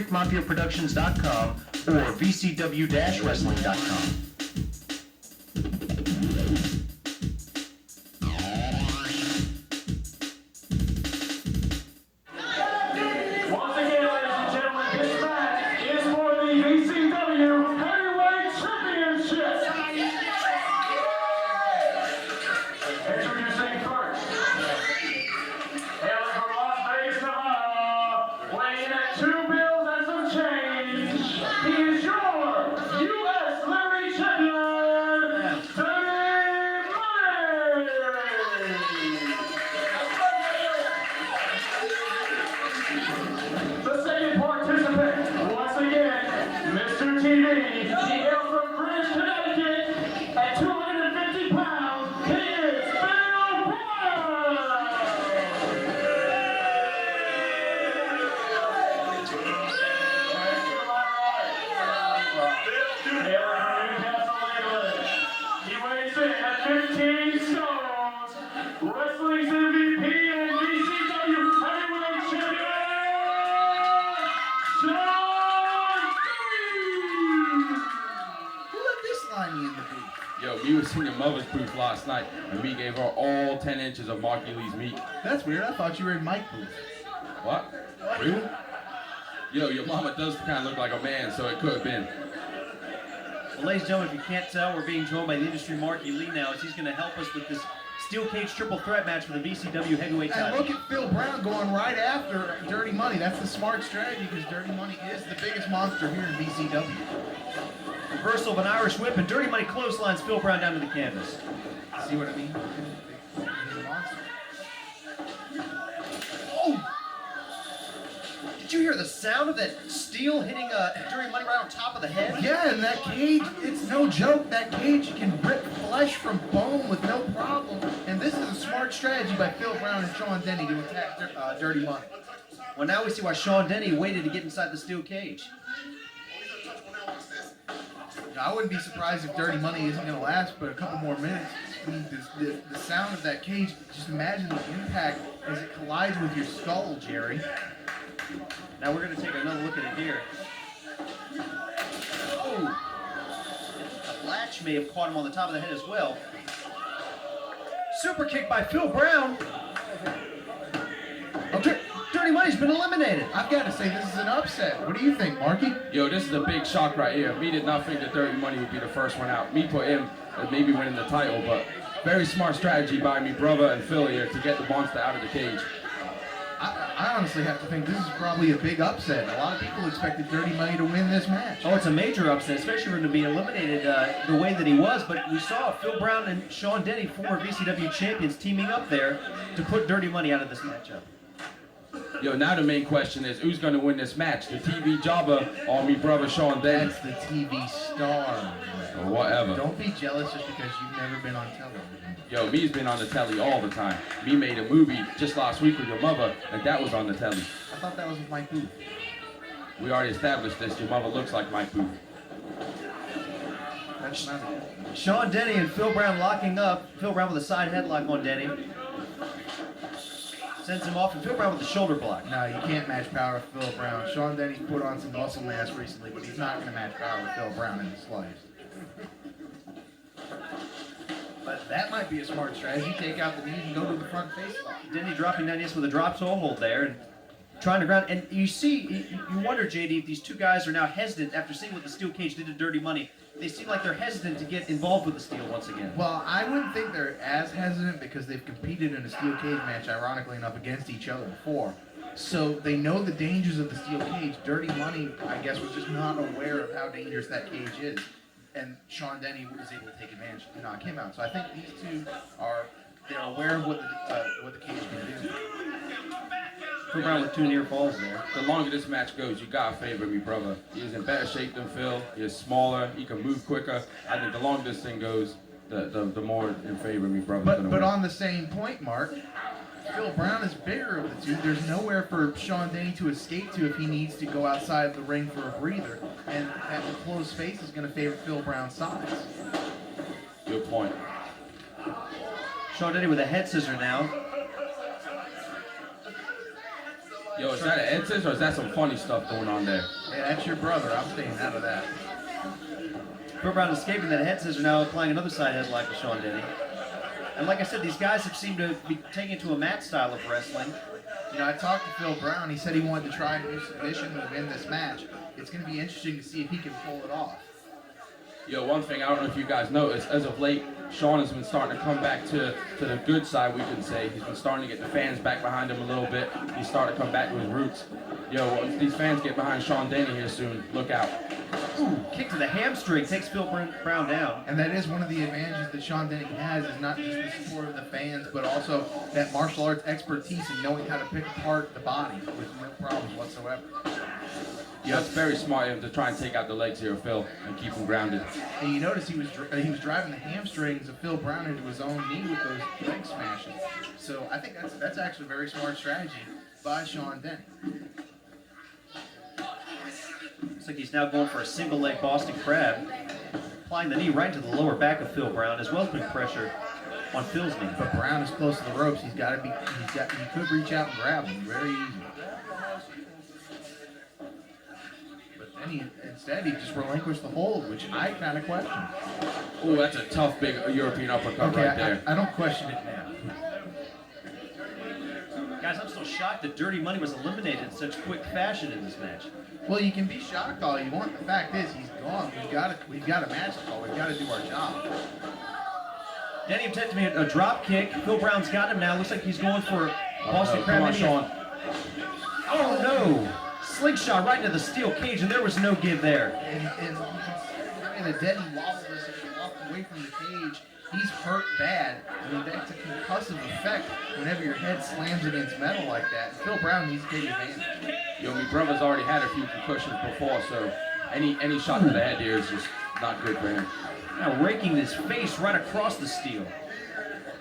StreetMafiaProductions.com or VCW-Wrestling.com. We was in your mother's booth last night, and we gave her all 10 inches of Marky Lee's meat. That's weird. I thought you were in Mike's booth. What? Really? Yo, your mama does kind of look like a man, so it could have been. Well, ladies and gentlemen, if you can't tell, we're being joined by the industry Marky Lee now, as he's going to help us with this steel cage triple threat match for the VCW heavyweight title. And look at Phil Brown going right after Dirty Money. That's the smart strategy, because Dirty Money is the biggest monster here in VCW. Reversal of an Irish whip, and Dirty Money clotheslines Phil Brown down to the canvas. See what I mean? He's a monster. Oh! Did you hear the sound of that steel hitting Dirty Money right on top of the head? Yeah, and that cage, it's no joke. That cage can rip flesh from bone with no problem. And this is a smart strategy by Phil Brown and Sean Denny to attack Dirty Money. Well, now we see why Sean Denny waited to get inside the steel cage. I wouldn't be surprised if Dirty Money isn't going to last but a couple more minutes. I mean, the sound of that cage, just imagine the impact as it collides with your skull, Jerry. Now we're going to take another look at it here. Oh! A latch may have caught him on the top of the head as well. Super kick by Phil Brown. Okay. Dirty Money's been eliminated. I've got to say, this is an upset. What do you think, Marky? Yo, this is a big shock right here. Me did not think that Dirty Money would be the first one out. Me put him as maybe winning the title, but very smart strategy by me brother and Phil here to get the monster out of the cage. I honestly have to think this is probably a big upset. A lot of people expected Dirty Money to win this match. Oh, it's a major upset, especially for him to be eliminated the way that he was. But we saw Phil Brown and Sean Denny, former VCW champions, teaming up there to put Dirty Money out of this matchup. Yo, now the main question is, who's going to win this match? The TV jobber or me brother Sean Denny? That's the TV star. Or whatever. Don't be jealous just because you've never been on television. Yo, me's been on the telly all the time. Me made a movie just last week with your mother, and that was on the telly. I thought that was with Mike Booth. We already established this. Your mother looks like Mike Booth. That's not it. Sean Denny and Phil Brown locking up. Phil Brown with a side headlock on Denny. Sends him off, and Phil Brown with the shoulder block. No, you can't match power with Phil Brown. Sean Denny's put on some muscle mass recently, but he's not going to match power with Phil Brown in the slightest. But that might be a smart strategy. Take out the knees and go to the front face lock. Denny dropping down yes with a drop toe hold there, and trying to ground. And you see, you wonder, JD, if these two guys are now hesitant after seeing what the steel cage did to Dirty Money. They seem like they're hesitant to get involved with the steel once again. Well, I wouldn't think they're as hesitant because they've competed in a steel cage match, ironically enough, against each other before. So they know the dangers of the steel cage. Dirty Money, I guess, was just not aware of how dangerous that cage is. And Sean Denny was able to take advantage to knock him out. So I think these two they're aware of what the cage can do. Phil Brown with 2 near falls there. The longer this match goes, you gotta favor me, brother. He's in better shape than Phil. He's smaller. He can move quicker. I think the longer this thing goes, the more in favor of me, brother. But on the same point, Mark, Phil Brown is bigger of the two. There's nowhere for Sean Denny to escape to if he needs to go outside the ring for a breather. And that closed space is going to favor Phil Brown's size. Good point. Sean Denny with a head scissor now. Yo, is that an Ed says, or is that some funny stuff going on there? Yeah, that's your brother. I'm staying out of that. Phil Brown escaping that head scissors, now applying another side headlock to Sean Denny. And like I said, these guys have seemed to be taken to a mat style of wrestling. You know, I talked to Phil Brown. He said he wanted to try a new submission to win this match. It's going to be interesting to see if he can pull it off. Yo, one thing, I don't know if you guys noticed, as of late, Sean has been starting to come back to the good side, we can say. He's been starting to get the fans back behind him a little bit. He's starting to come back to his roots. Yo, once these fans get behind Sean Denny here soon, look out. Ooh, kick to the hamstring takes Phil Brown down. And that is one of the advantages that Sean Denny has, is not just the support of the fans, but also that martial arts expertise in knowing how to pick apart the body with no problems whatsoever. Yeah, it's very smart of him to try and take out the legs here of Phil and keep him grounded. And you notice he was driving the hamstrings of Phil Brown into his own knee with those leg smashes. So I think that's actually a very smart strategy by Sean Denny. Looks like he's now going for a single leg Boston Crab, applying the knee right to the lower back of Phil Brown, as well as putting pressure on Phil's knee. But Brown is close to the ropes. He could reach out and grab him very easy. Instead, he just relinquished the hold, which I kind of question. Oh, that's a tough, big European uppercut right there. I don't question it now. Guys, I'm still shocked that Dirty Money was eliminated in such quick fashion in this match. Well, you can be shocked all you want. The fact is, he's gone. We've got a match to call. We've got to do our job. Denny attempted to make a drop kick. Phil Brown's got him now. Looks like he's going for Boston Crab. Come on, Sean. Oh, no. Slingshot right into the steel cage, and there was no give there. And the Denny walked away from the cage. He's hurt bad. I mean, that's a concussive effect whenever your head slams against metal like that. Phil Brown needs to take advantage. Yo, my brother's already had a few concussions before, so any shot to the head here is just not good for him. Now raking his face right across the steel.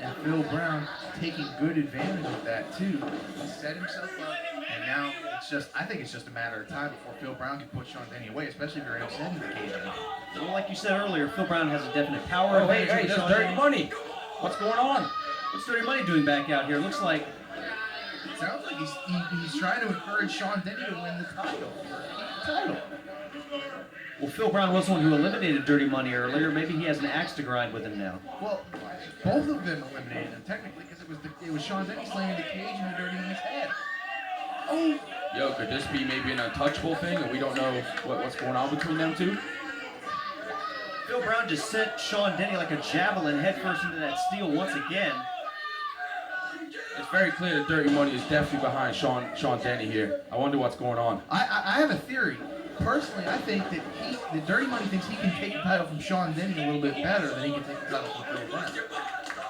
And Phil Brown taking good advantage of that too. He set himself up, and now I think it's just a matter of time before Phil Brown can put Sean Denny away, especially if you're inside the cage. Well, like you said earlier, Phil Brown has a definite power advantage. Hey, that's Dirty Money. What's going on? What's Dirty Money doing back out here? Looks like sounds like he's trying to encourage Sean Denny to win the title. Well, Phil Brown was the one who eliminated Dirty Money earlier. Maybe he has an axe to grind with him now. Well, both of them eliminated him technically because it was Sean Denny slamming the cage into Dirty Money's head. Oh. Yo, could this be maybe an untouchable thing, or we don't know what's going on between them two? Phil Brown just sent Sean Denny like a javelin headfirst into that steel once again. It's very clear that Dirty Money is definitely behind Sean Denny here. I wonder what's going on. I have a theory. Personally, I think that Dirty Money thinks he can take the title from Sean Denny a little bit better than he can take the title from Phil Brown.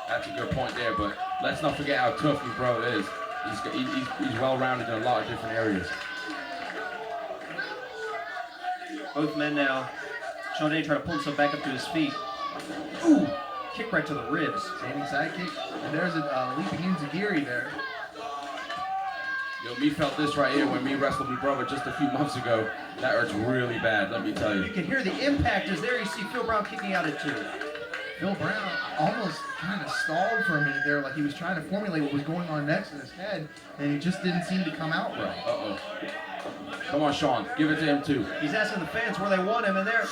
That's a good point there, but let's not forget how tough his brother is. He's well-rounded in a lot of different areas. Both men now. Sean Denny trying to pull himself back up to his feet. Ooh! Kick right to the ribs. Standing side kick. And there's a leaping enziguri there. Yo, me felt this right here when me wrestled my brother just a few months ago. That hurts really bad, let me tell you. You can hear the impact as there you see Phil Brown kicking out at two. Phil Brown almost kind of stalled for a minute there, like he was trying to formulate what was going on next in his head, and he just didn't seem to come out right. Uh-oh. Come on, Sean. Give it to him, too. He's asking the fans where they want him, and there...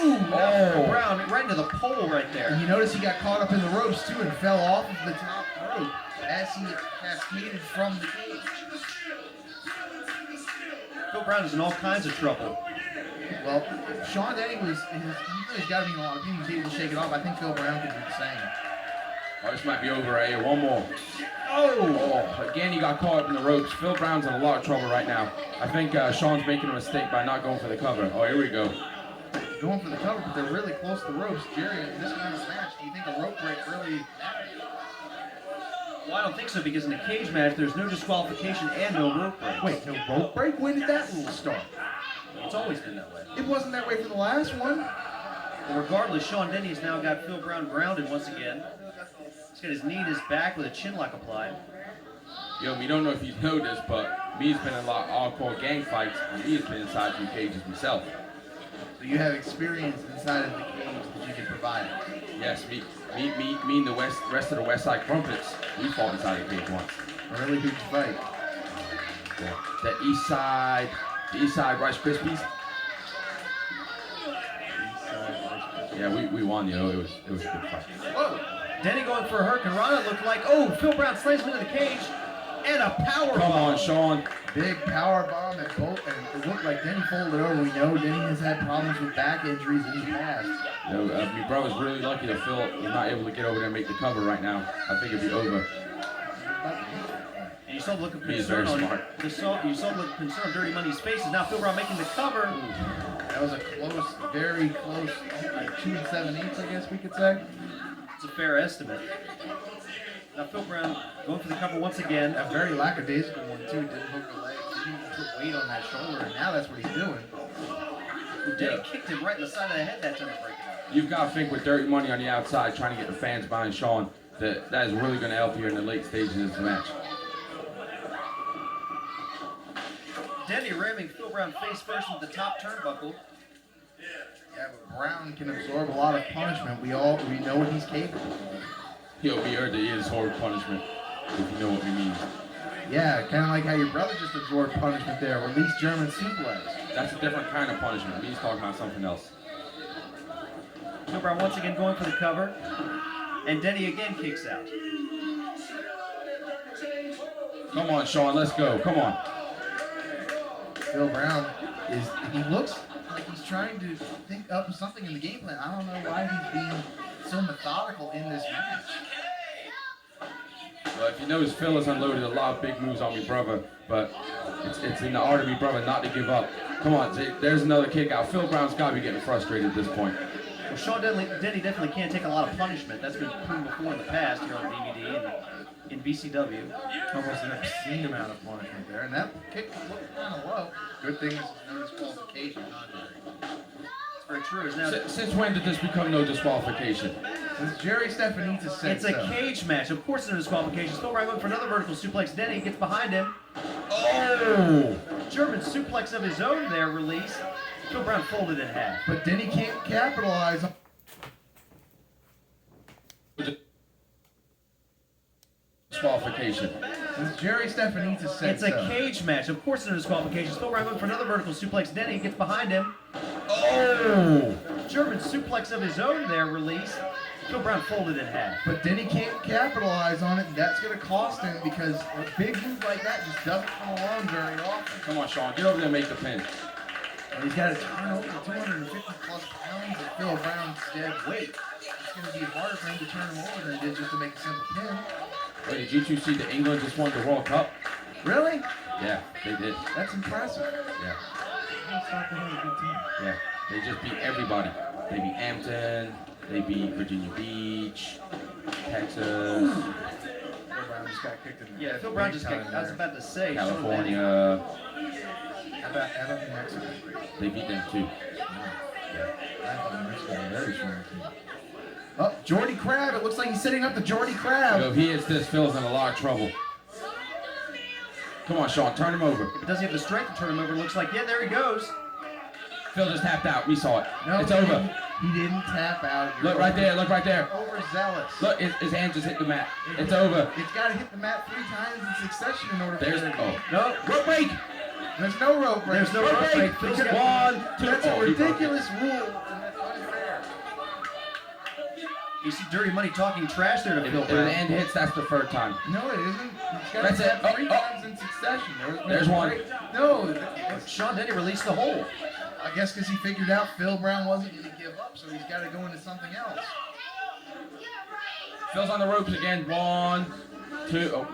Ooh! Phil Brown right into the pole right there. And you notice he got caught up in the ropes, too, and fell off of the top rope as he cascaded from the cage. Phil Brown is in all kinds of trouble. Well, Sean Denny he's got to be in a lot of pain. He was able to shake it off. I think Phil Brown can do the same. Oh, this might be over right here. One more. Oh, again, he got caught up in the ropes. Phil Brown's in a lot of trouble right now. I think Sean's making a mistake by not going for the cover. Oh, here we go. Going for the cover, but they're really close to the ropes. Jerry, in this kind of match, do you think a rope break really matters? Well, I don't think so, because in a cage match, there's no disqualification and no rope break. Wait, no rope break? When did that rule start? It's always been that way. It wasn't that way for the last one. Well, regardless, Sean Denny has now got Phil Brown grounded once again. He's got his knee in his back with a chin lock applied. Yo, we don't know if you know this, but me's been in a lot of hardcore gang fights, and me has been inside a few cages myself. So you have experience inside of the cage that you can provide. Yes, me and the rest of the West Side Crumpets, we fought inside a cage once. A really big fight. Yeah. that the East Side Rice Krispies. Yeah, we won, you know. It was a good fight. Whoa! Denny going for a Hurricane Rana. Looked like, oh, Phil Brown slams him into the cage. And a power Come bomb. on, Sean. Big power bomb and it looked like Denny folded over. We know Denny has had problems with back injuries in the past. You know, my brother's really lucky that Phil was not able to get over there and make the cover right now. I think it'd be over. And you saw the look of He is concern very on smart. you saw the look of concern on Dirty Money's face. And now Phil Brown making the cover. That was a close, very close, 2 7/8, I guess we could say. It's a fair estimate. Now Phil Brown going for the cover once again. A very lackadaisical one too. Didn't hook the leg. Didn't even put weight on that shoulder, and now that's what he's doing. Denny kicked him right in the side of the head that time to break it up. You've got to think with Dirty Money on the outside, trying to get the fans behind Sean, that is really going to help you in the late stages of this match. Denny ramming Phil Brown face first with the top turnbuckle. Yeah, but Brown can absorb a lot of punishment. We know what he's capable of. He'll be heard that he is horrible punishment, if you know what we mean. Yeah, kind of like how your brother just absorbed punishment there. Release German suplex. That's a different kind of punishment. He's talking about something else. Phil Brown once again going for the cover. And Denny again kicks out. Come on, Sean, let's go. Come on. Phil Brown he looks like he's trying to think up something in the game plan. I don't know why he's being so methodical in this match. Well, if you notice, Phil has unloaded a lot of big moves on me brother, but it's in the art of me brother not to give up. Come on, there's another kick out. Phil Brown's got to be getting frustrated at this point. Well, Sean Denny definitely can't take a lot of punishment. That's been proven before in the past here on DVD and in VCW. Almost an obscene amount of punishment there. And that kick looked kind of low. Good thing this is no disqualification. It's very true. It's, now, Since when did this become no disqualification? Since Jerry Stefanidis said it's a cage match. Of course, there's disqualification. Phil Brown going for another vertical suplex. Denny gets behind him. Oh! German suplex of his own there released. Phil Brown folded in half. But Denny can't capitalize on Disqualification. since Jerry Stefanidis said It's a cage match. Of course, there's disqualification. Phil Brown going for another vertical suplex. Denny gets behind him. Oh! German suplex of his own there released. Phil Brown folded in half. But Denny can't capitalize on it, and that's going to cost him because a big move like that just doesn't come along very often. Come on, Sean, get over there and make the pin. And he's got to turn over 250 plus pounds of Phil Brown's dead weight. It's going to be harder for him to turn him over than it is just to make a simple pin. Wait, did you two see that England just won the World Cup? Really? Yeah, they did. That's impressive. Yeah, Let's talk about a good team. yeah. They just beat everybody. They beat Hampton, they beat Virginia Beach, Texas, Phil Brown just got kicked in the Yeah, head Phil Brown big just time kicked. I was there. about to say. California. How about New Mexico? They beat them too. I thought New Mexico was a very strong team. Oh, Jordy Crab. It looks like he's setting up the Jordy Crab. Yo, if he hits this, Phil's in a lot of trouble. Come on, Sean, turn him over. But does he have the strength to turn him over? Looks like, yeah, there he goes. Phil just tapped out. We saw it. No, It's he over. didn't. He didn't tap out. You're Look right there. Look right there. Overzealous. Look, his hand just hit the mat. It's over. It's got to hit the mat 3 times in succession in order There's for it. oh No. rope break. There's no rope break. There's no rope break. Because Phil's got- 1, 2. That's a Oh, he broke it. ridiculous rule, and that's unfair. You see Dirty Money talking trash there to If Phil an Brown. end hits, that's the third time. No, it isn't. It's got That's to it. tap 3 Oh, oh. times in succession. There's one. No, Sean Denny released the hole. I guess because he figured out Phil Brown wasn't going to give up, so he's got to go into something else. Phil's on the ropes again. 1, 2. Oh.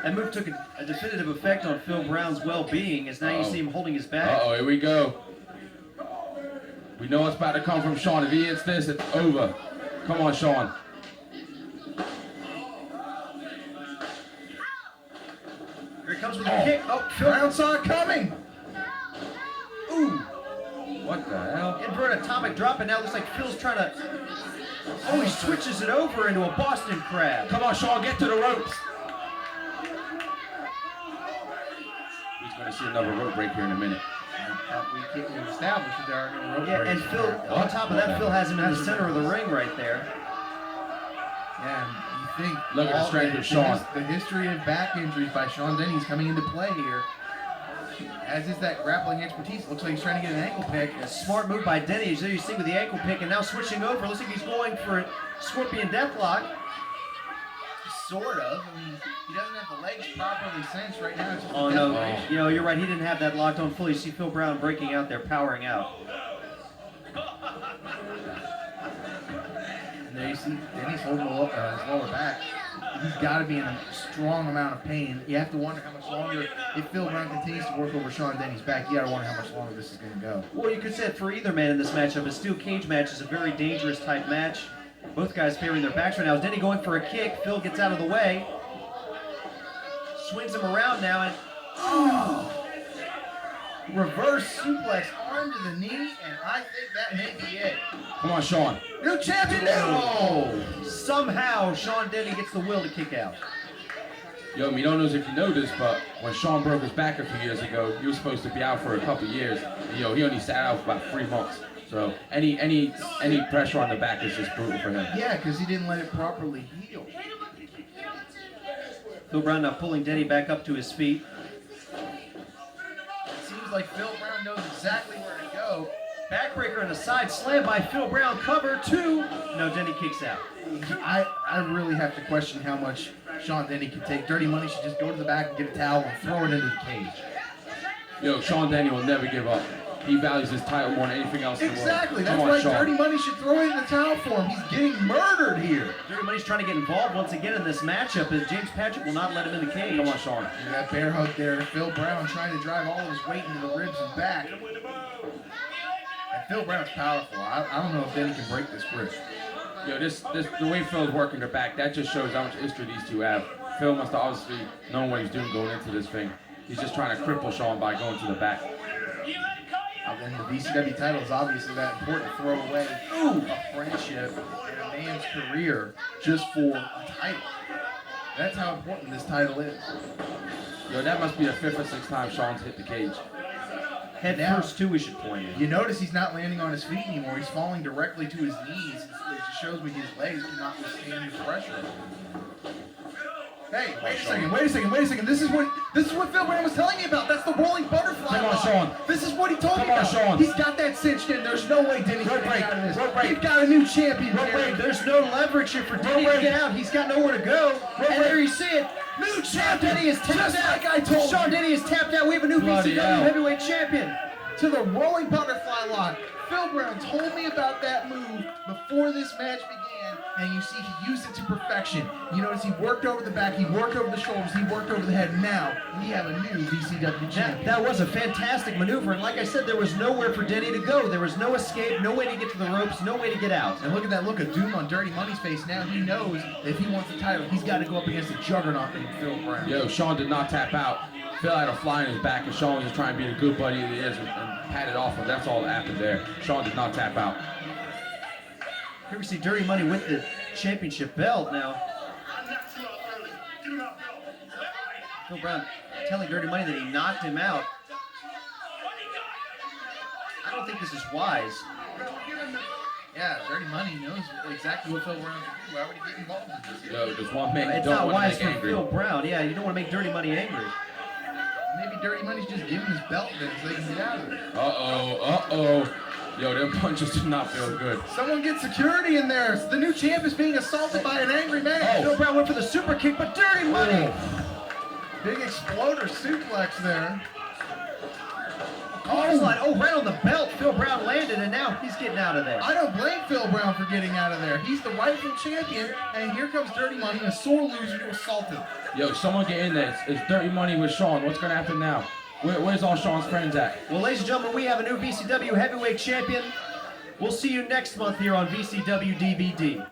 That move took a definitive effect on Phil Brown's well-being, as now you Uh-oh. see him holding his back. Uh-oh, here we go. We know what's about to come from Sean. If he hits this, it's over. Come on, Sean. Here he comes with a kick. Oh, Phil Brown saw it coming. Ooh. What the hell? Invert atomic drop, and now it looks like Phil's trying to... Oh, he switches it over into a Boston Crab. Come on, Sean, get to the ropes. He's going to see another rope break here in a minute. We established that there are no rope Yeah, breaks. and Phil, on top of that, Phil has him in the center of the ring right there. Yeah, and you think Look at the strength of Sean. The history of back injuries by Sean Denny is coming into play here. As is that grappling expertise. Looks like he's trying to get an ankle pick. A smart move by Denny, as you see with the ankle pick, and now switching over. Looks like he's going for a Scorpion Deathlock. Sort of. I mean, he doesn't have the legs properly cinched right now. It's just a Oh death no, ray. you know, you're right, he didn't have that locked on fully. You see Phil Brown breaking out there, powering out. And there you see Denny's holding his lower back. He's got to be in a strong amount of pain. You have to wonder how much longer, if Phil Brown continues to work over Sean Denny's back, you got to wonder how much longer this is going to go. Well, you could say it for either man in this matchup. A steel cage match is a very dangerous type match. Both guys favoring their backs right now. Denny going for a kick. Phil gets out of the way. Swings him around now, and Reverse suplex, arm to the knee, and I think that may be it. Come on, Sean. New champion now! somehow Sean Denny gets the will to kick out. Yo, I don't know if you know this, but when Sean broke his back a few years ago, he was supposed to be out for a couple years. Yo, he only sat out for about 3 months. So any pressure on the back is just brutal for him. Yeah, because he didn't let it properly heal. Phil Brown now pulling Denny back up to his feet. It seems like Phil Brown knows exactly where to go. Backbreaker and a side slam by Phil Brown. Cover 2. No, Denny kicks out. I really have to question how much Sean Denny can take. Dirty Money should just go to the back and get a towel and throw it into the cage. Yo, Sean Denny will never give up. He values his title more than anything else in the world. Exactly. That's Come on, why Sean. Dirty Money should throw it in the towel for him. He's getting murdered here. Dirty Money's trying to get involved once again in this matchup, as James Patrick will not let him in the cage. Come on, Sean. And that bear hug there. Phil Brown trying to drive all of his weight into the ribs and back. And Phil Brown's powerful. I don't know if Denny can break this grip. Yo, the way Phil's working her back, that just shows how much history these two have. Phil must have obviously known what he's doing going into this thing. He's just trying to cripple Sean by going to the back. And the VCW title is obviously that important to throw away a friendship and a man's career just for a title. That's how important this title is. Yo, that must be the 5th or 6th time Sean's hit the cage. Head Now- first, too, we should point out. You notice he's not landing on his feet anymore. He's falling directly to his knees. It just shows me his legs cannot withstand his pressure. Hey, wait a second. This is what Phil Brown was telling me about. That's the rolling butterfly. Come on, line. Sean. This is what he told me Come on, about. Sean. He's got that cinched in. There's no way Denny can get out of this. Rope break. We've got a new champion here. Wait, there's no leverage here for Denny to get out. He's got nowhere to go. And there you see it. New Sean champion. Denny is tapped Just out. like I told Sean you. Denny is tapped out. We have a new Bloody VCW hell. heavyweight champion. To the rolling butterfly lock. Phil Brown told me about that move before this match began, and you see he used it to perfection. You notice he worked over the back, he worked over the shoulders, he worked over the head. Now we have a new VCW champion. That was a fantastic maneuver, and like I said, there was nowhere for Denny to go. There was no escape, no way to get to the ropes, no way to get out. And look at that look of doom on Dirty Money's face. Now he knows that if he wants the title, he's got to go up against a juggernaut named Phil Brown. Yo, Sean did not tap out. Phil had a fly in his back, and Sean was just trying to be the good buddy that he is and pat it off him. That's all that happened there. Sean did not tap out. Here we see Dirty Money with the championship belt now. Phil Brown telling Dirty Money that he knocked him out. I don't think this is wise. Yeah, Dirty Money knows exactly what Phil Brown can do. Why would he get involved in this? Yo, there's one man you It's don't not want to wise make for angry. Phil Brown. Yeah, you don't want to make Dirty Money angry. Maybe Dirty Money's just giving his belt then so they can get out of it. Uh-oh. Yo, them punches did not feel good. Someone get security in there. The new champ is being assaulted by an angry man. Phil Brown went for the super kick, but Dirty Money. Big exploder suplex there. Clothesline. Oh, right on the belt. Phil Brown landed, and now he's getting out of there. I don't blame Phil Brown for getting out of there. He's the rightful champion, and here comes Dirty Money, a sore loser, to assault him. Yo, someone get in there. It's Dirty Money with Sean. What's going to happen now? Where's all Sean's friends at? Well, ladies and gentlemen, we have a new VCW heavyweight champion. We'll see you next month here on VCW DVD.